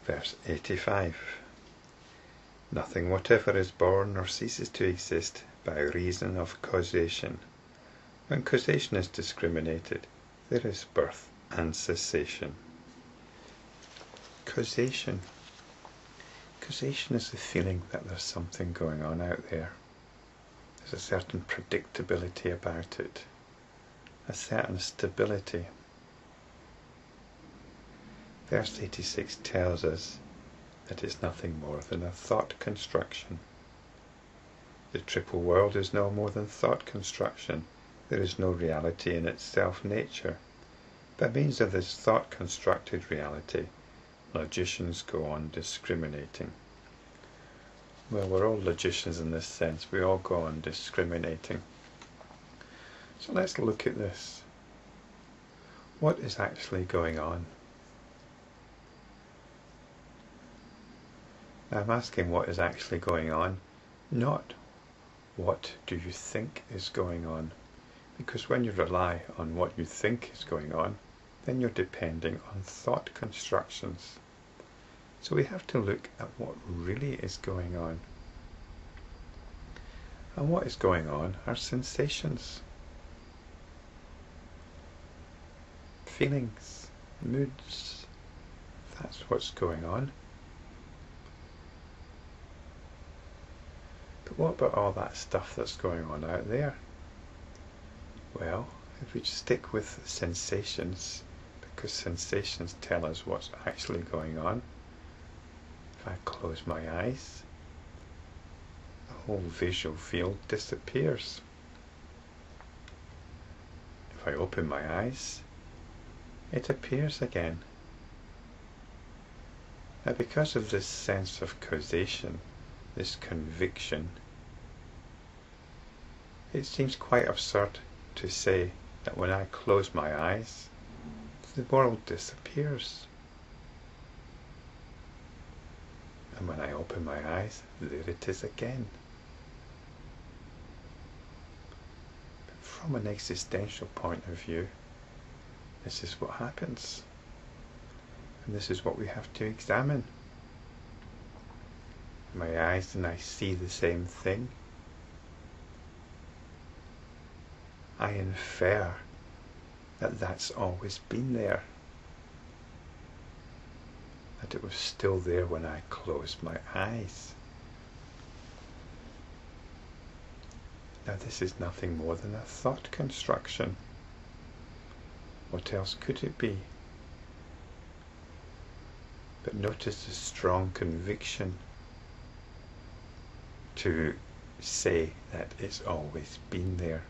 Verse 85. Nothing whatever is born or ceases to exist by reason of causation. When causation is discriminated, there is birth and cessation. Causation. Causation is the feeling that there's something going on out there. There's a certain predictability about it, a certain stability. Verse 86 tells us that it's nothing more than a thought construction. The triple world is no more than thought construction. There is no reality in its self-nature. By means of this thought-constructed reality, logicians go on discriminating. Well, we're all logicians in this sense. We all go on discriminating. So let's look at this. What is actually going on? Now, I'm asking what is actually going on, not what do you think is going on. Because when you rely on what you think is going on, then you're depending on thought constructions. So we have to look at what really is going on. And what is going on are sensations, feelings, moods. That's what's going on. But what about all that stuff that's going on out there? Well, if we stick with sensations, because sensations tell us what's actually going on. If I close my eyes, the whole visual field disappears. If I open my eyes, it appears again. Now, because of this sense of causation, this conviction, it seems quite absurd to say that when I close my eyes, the world disappears. And when I open my eyes, there it is again. But from an existential point of view, this is what happens. And this is what we have to examine. My eyes and I see the same thing. I infer that that's always been there. That it was still there when I closed my eyes. Now this is nothing more than a thought construction. What else could it be? But notice the strong conviction to say that it's always been there.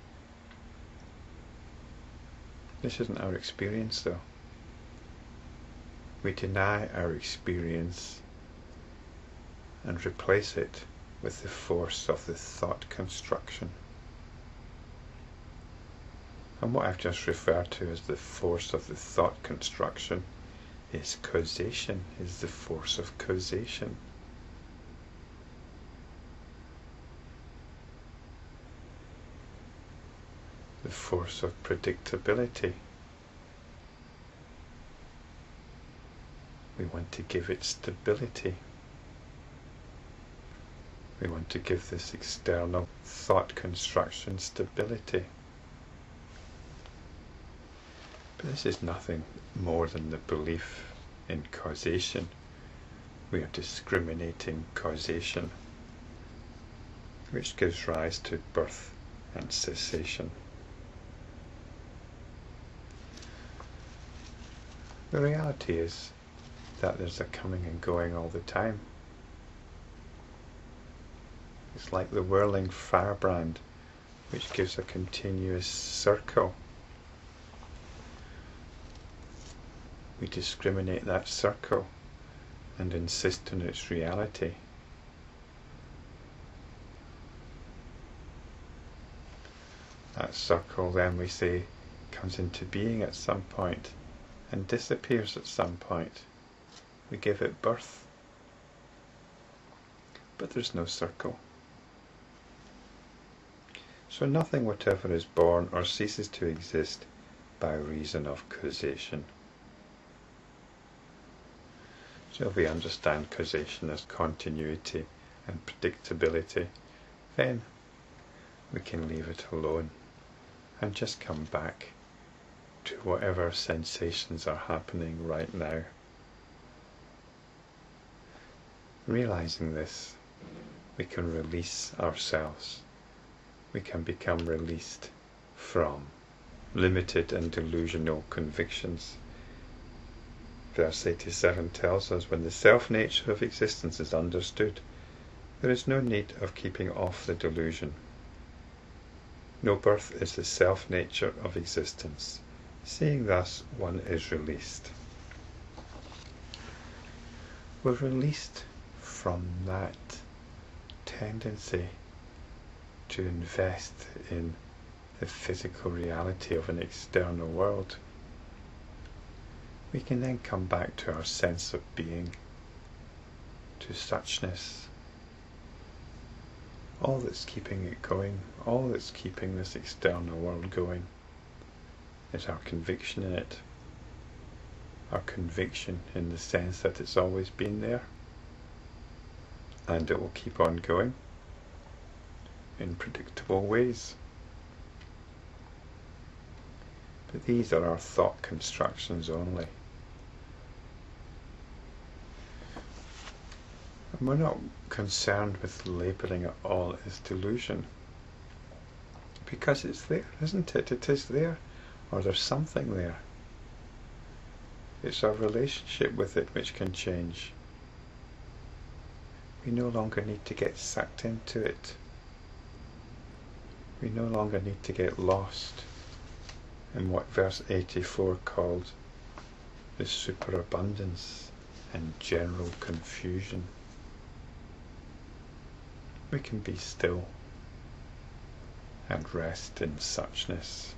This isn't our experience, though. We deny our experience and replace it with the force of the thought construction. And what I've just referred to as the force of the thought construction is causation, is the force of causation. The force of predictability. We want to give it stability. We want to give this external thought construction stability. But this is nothing more than the belief in causation. We are discriminating causation, which gives rise to birth and cessation. The reality is that there's a coming and going all the time. It's like the whirling firebrand, which gives a continuous circle. We discriminate that circle and insist on its reality. That circle, then we say, comes into being at some point and disappears at some point. We give it birth. But there's no circle. So nothing whatever is born or ceases to exist by reason of causation. So if we understand causation as continuity and predictability, then we can leave it alone and just come back to whatever sensations are happening right now. Realizing this, we can release ourselves. We can become released from limited and delusional convictions. Verse 87 tells us, when the self-nature of existence is understood, there is no need of keeping off the delusion. No birth is the self-nature of existence. Seeing thus, one is released. We're released from that tendency to invest in the physical reality of an external world. We can then come back to our sense of being, to suchness. All that's keeping it going, all that's keeping this external world going, is our conviction in it. Our conviction in the sense that it's always been there, and it will keep on going in predictable ways. But these are our thought constructions only. And we're not concerned with labelling it all as delusion, because it's there, isn't it? It is there, or there's something there. It's our relationship with it which can change. We no longer need to get sucked into it. We no longer need to get lost in what verse 84 called the superabundance and general confusion. We can be still and rest in suchness.